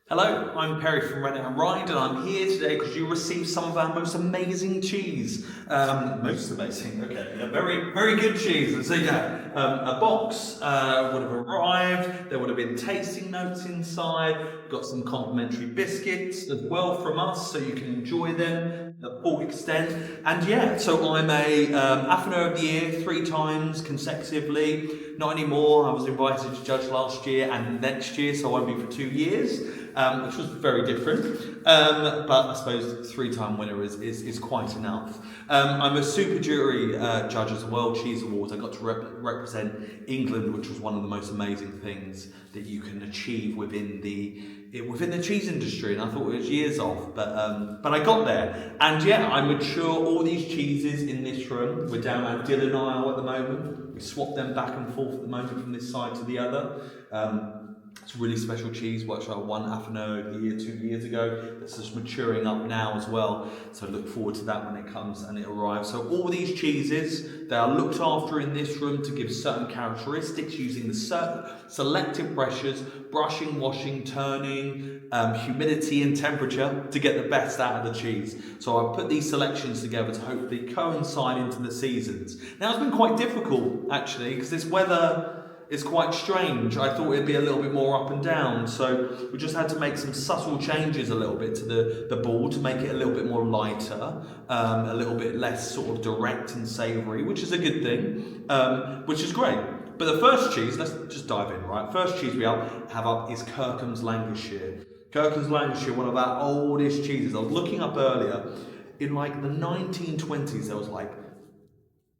Hello, I'm Perry from Rennet Rind, and I'm here today because you received some of our most amazing cheese. Most amazing, okay, yeah, very good cheese. So yeah, a box would have arrived. There would have been tasting notes inside. We've got some complimentary biscuits as well from us, so you can enjoy them the full extent. And yeah, so I'm a Affineur of the Year 3 times consecutively. Not anymore. I was invited to judge last year and next year, so I won't be for 2 years. Which was very different. But I suppose 3-time winner is quite enough. I'm a super jury judge as well, Cheese Awards. I got to represent England, which was one of the most amazing things that you can achieve within the cheese industry, and I thought it was years off, but I got there. And yeah, I mature all these cheeses in this room. We're down our Dillon aisle at the moment. We swap them back and forth at the moment from this side to the other. It's a really special cheese, which I won Affineur of the Year 2 years ago. It's just maturing up now as well. So look forward to that when it comes and it arrives. So all these cheeses, they are looked after in this room to give certain characteristics using the selective pressures, brushing, washing, turning, humidity and temperature to get the best out of the cheese. So I've put these selections together to hopefully coincide into the seasons. Now it's been quite difficult actually because this weather is quite strange. I thought it'd be a little bit more up and down, so we just had to make some subtle changes a little bit to the ball to make it a little bit more lighter, a little bit less sort of direct and savoury, which is a good thing, which is great. But the first cheese, let's just dive in, right? First cheese we have up is Kirkham's Lancashire. Kirkham's Lancashire, one of our oldest cheeses. I was looking up earlier, in like the 1920s, there was like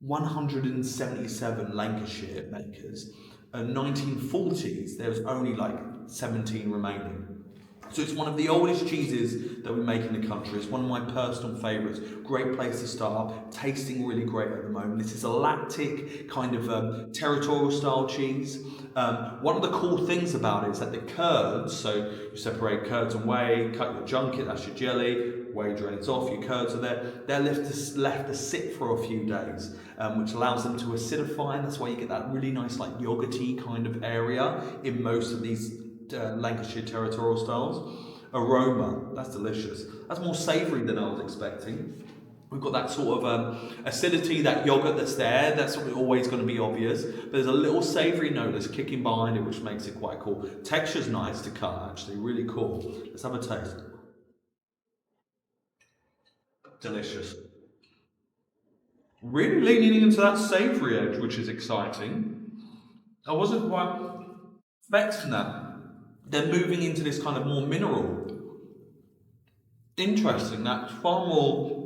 177 Lancashire makers. In 1940s, there was only like 17 remaining. So it's one of the oldest cheeses that we make in the country. It's one of my personal favourites. Great place to start. Tasting really great at the moment. This is a lactic kind of territorial style cheese. One of the cool things about it is that the curds, so you separate curds and whey, cut your junket, that's your jelly, whey drains off, your curds are there. They're left to sit for a few days, which allows them to acidify, and that's why you get that really nice like yogurty kind of area in most of these Lancashire territorial styles. Aroma, that's delicious. That's more savoury than I was expecting. We've got that sort of acidity, that yogurt that's there. That's always going to be obvious. But there's a little savoury note that's kicking behind it, which makes it quite cool. Texture's nice to cut, actually. Really cool. Let's have a taste. Delicious. Really leaning into that savoury edge, which is exciting. I wasn't quite expecting that. They're moving into this kind of more mineral. Interesting. That's far more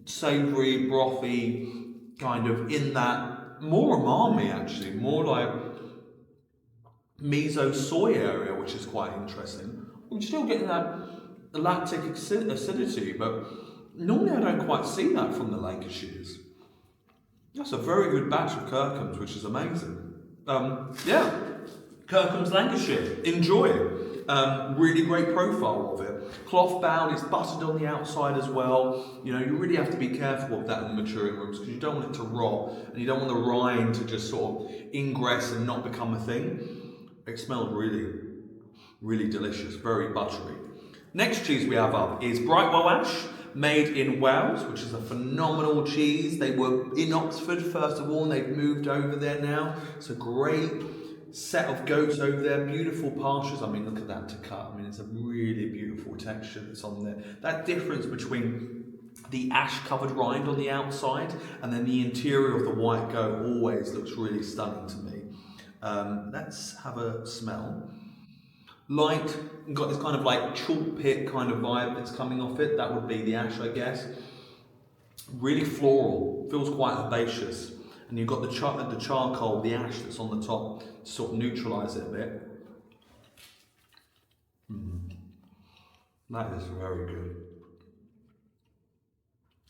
savoury, brothy, kind of in that more umami actually, more like miso soy area, which is quite interesting. I'm still getting that lactic acidity, but normally I don't quite see that from the Lancashires. That's a very good batch of Kirkham's, which is amazing. Yeah, Kirkham's Lancashire. Enjoy it. Really great profile of it. Clothbound, it's buttered on the outside as well. You know, you really have to be careful of that in the maturing rooms because you don't want it to rot and you don't want the rind to just sort of ingress and not become a thing. It smells really delicious, very buttery. Next cheese we have up is Brightwell Ash, made in Wales, which is a phenomenal cheese. They were in Oxford first of all, and they've moved over there now. It's a great set of goats over there, beautiful pastures. I mean, look at that to cut. I mean, it's a really beautiful texture that's on there. That difference between the ash-covered rind on the outside and then the interior of the white goat always looks really stunning to me. Let's have a smell. Light, got this kind of like chalk pit kind of vibe that's coming off it. That would be the ash, I guess. Really floral, feels quite herbaceous. And you've got the charcoal, the ash that's on the top to sort of neutralise it a bit. That is very good.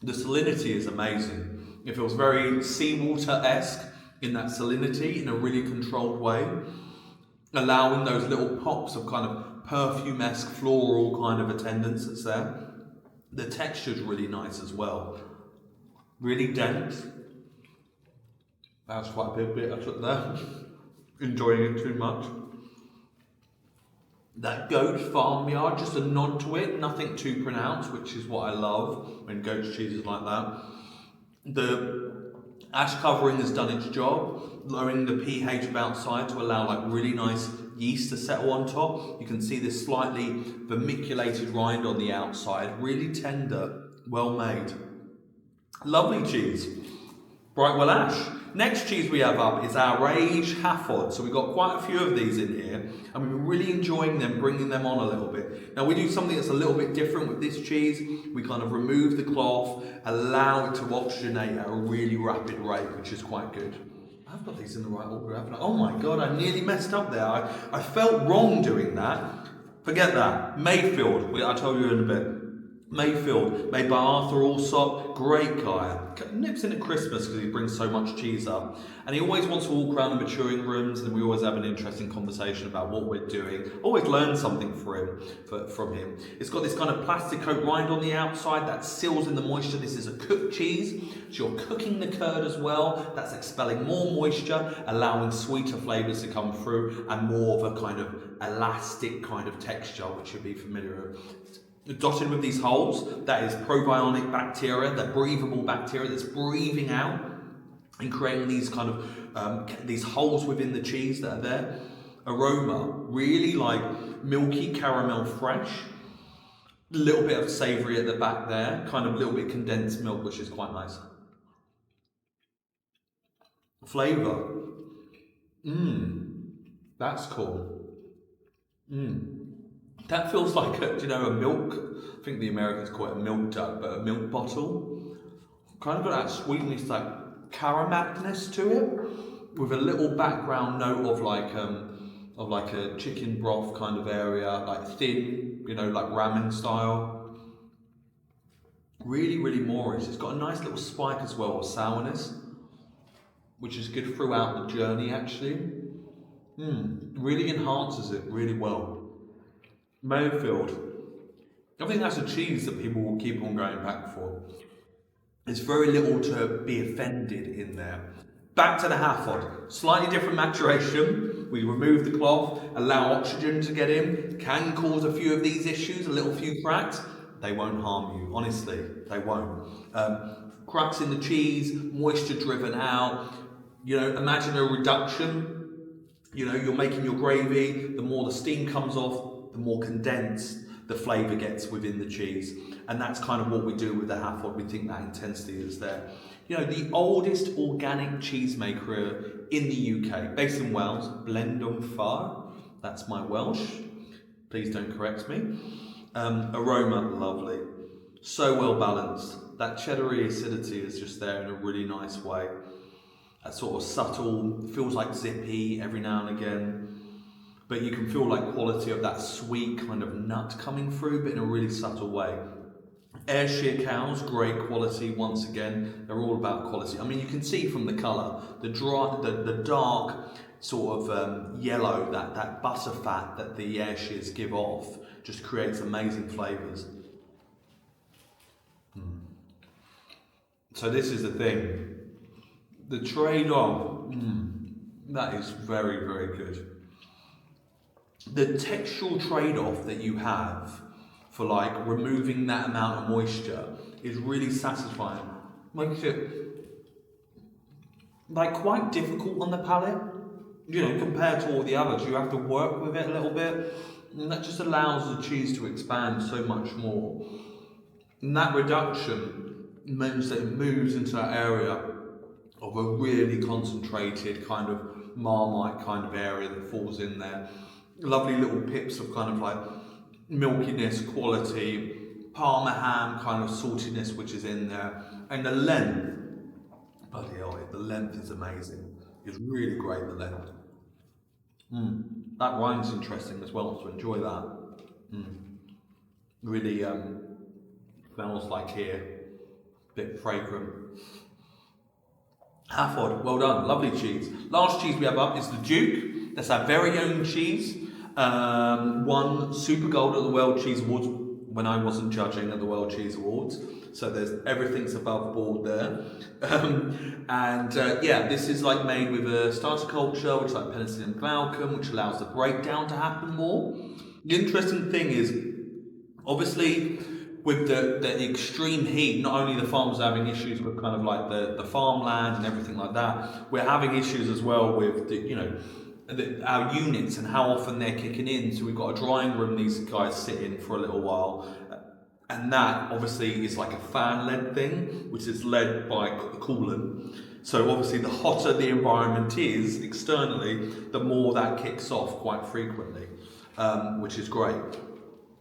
The salinity is amazing. It feels very seawater-esque in that salinity in a really controlled way, allowing those little pops of kind of perfume-esque floral kind of attendance that's there. The texture's really nice as well. Really dense. That's quite a big bit I took there. Enjoying it too much. That goat farmyard, just a nod to it, nothing too pronounced, which is what I love when goat cheese is like that. The ash covering has done its job, lowering the pH of outside to allow like really nice yeast to settle on top. You can see this slightly vermiculated rind on the outside, really tender, well made. Lovely cheese. Brightwell Ash. Next cheese we have up is our Rage Halford. So we've got quite a few of these in here, and we've been really enjoying them, bringing them on a little bit. Now we do something that's a little bit different with this cheese. We kind of remove the cloth, allow it to oxygenate at a really rapid rate, which is quite good. I've got these in the right order, haven't I? Oh my God, I nearly messed up there. I felt wrong doing that. Forget that. Mayfield, I'll tell you in a bit. Mayfield, made by Arthur Alsop, great guy. Nips in at Christmas because he brings so much cheese up. And he always wants to walk around the maturing rooms, and we always have an interesting conversation about what we're doing. Always learn something from him. It's got this kind of plastic coat rind on the outside that seals in the moisture. This is a cooked cheese, so you're cooking the curd as well. That's expelling more moisture, allowing sweeter flavours to come through, and more of a kind of elastic kind of texture, which you'll be familiar with. Dotted with these holes, that is probionic bacteria, that breathable bacteria that's breathing out and creating these kind of these holes within the cheese that are there. Aroma, really like milky caramel fresh, a little bit of savoury at the back there, kind of a little bit condensed milk, which is quite nice. Flavour, that's cool. That feels like a milk, I think the Americans call it a milk jug, but a milk bottle. Kind of got that sweetness, like caramelness to it, with a little background note of like a chicken broth kind of area, like thin, like ramen style. Really, really Moorish. It's got a nice little spike as well of sourness, which is good throughout the journey actually. Really enhances it really well. Mayfield. I think that's a cheese that people will keep on going back for. There's very little to be offended in there. Back to the Halford. Slightly different maturation. We remove the cloth, allow oxygen to get in. Can cause a few of these issues, a few cracks. They won't harm you, honestly. They won't. Cracks in the cheese, moisture driven out. Imagine a reduction. You're making your gravy. The more the steam comes off, the more condensed the flavour gets within the cheese. And that's kind of what we do with the Halford. We think that intensity is there. The oldest organic cheesemaker in the UK, based in Wales, Blendon Far. That's my Welsh. Please don't correct me. Aroma, lovely. So well balanced. That cheddary acidity is just there in a really nice way. That sort of subtle, feels like zippy every now and again. But you can feel like quality of that sweet kind of nut coming through, but in a really subtle way. Ayrshire cows, great quality once again. They're all about quality. I mean, you can see from the colour, the dark sort of yellow, that butter fat that the Ayrshires give off just creates amazing flavours. So this is the thing. The trade-off, that is very, very good. The textural trade-off that you have for like removing that amount of moisture is really satisfying. Makes it like quite difficult on the palate, compared to all the others. You have to work with it a little bit, and that just allows the cheese to expand so much more. And that reduction means that it moves into that area of a really concentrated kind of Marmite kind of area that falls in there. Lovely little pips of kind of like milkiness, quality, Parma ham kind of saltiness which is in there. And the length, bloody hell, the length is amazing. It's really great, the length. That rind's interesting as well, so enjoy that. Really smells like here, bit fragrant. Halford, well done, lovely cheese. Last cheese we have up is the Duke. That's our very own cheese. Won Super Gold at the World Cheese Awards when I wasn't judging at the World Cheese Awards. So everything's above board there. This is like made with a starter culture, which is like penicillium glaucum, which allows the breakdown to happen more. The interesting thing is, obviously, with the extreme heat, not only the farmers are having issues with kind of like the farmland and everything like that, we're having issues as well with our units and how often they're kicking in. So we've got a drying room these guys sit in for a little while, and that obviously is like a fan-led thing, which is led by the coolant. So obviously the hotter the environment is externally, the more that kicks off quite frequently, which is great.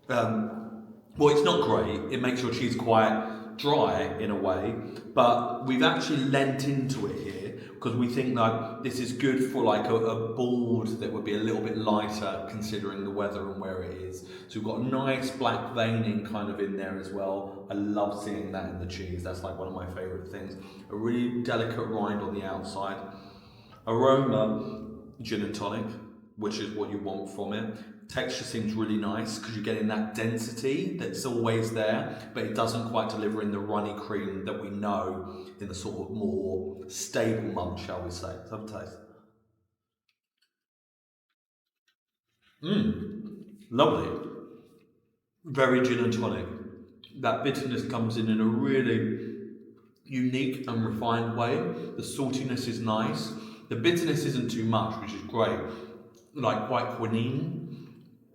Well, it's not great. It makes your cheese quite dry in a way, but we've actually lent into it here because we think that this is good for like a board that would be a little bit lighter considering the weather and where it is. So we've got a nice black veining kind of in there as well. I love seeing that in the cheese. That's like one of my favourite things. A really delicate rind on the outside. Aroma, gin and tonic, which is what you want from it. Texture seems really nice because you're getting that density that's always there, but it doesn't quite deliver in the runny cream that we know in the sort of more stable month, shall we say. Let's have a taste. Lovely. Very gin and tonic. That bitterness comes in a really unique and refined way. The saltiness is nice. The bitterness isn't too much, which is great. Like quite quinine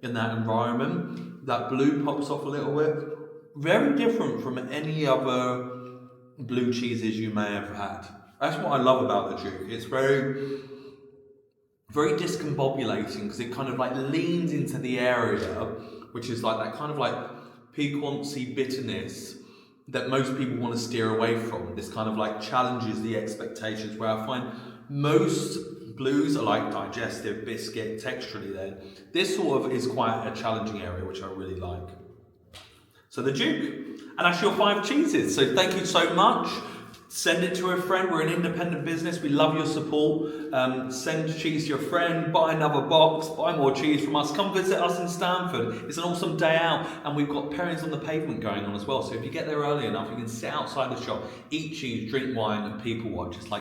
in that environment. That blue pops off a little bit. Very different from any other blue cheeses you may have had. That's what I love about the Duke. It's very, very discombobulating because it kind of like leans into the area, which is like that kind of like piquancy bitterness that most people want to steer away from. This kind of like challenges the expectations, where I find most blues are like digestive, biscuit, texturally then. This sort of is quite a challenging area, which I really like. So the Duke, and that's your 5 cheeses. So thank you so much. Send it to a friend. We're an independent business. We love your support. Send cheese to your friend. Buy another box. Buy more cheese from us. Come visit us in Stamford. It's an awesome day out, and we've got pairings on the pavement going on as well. So if you get there early enough, you can sit outside the shop, eat cheese, drink wine, and people watch. It's like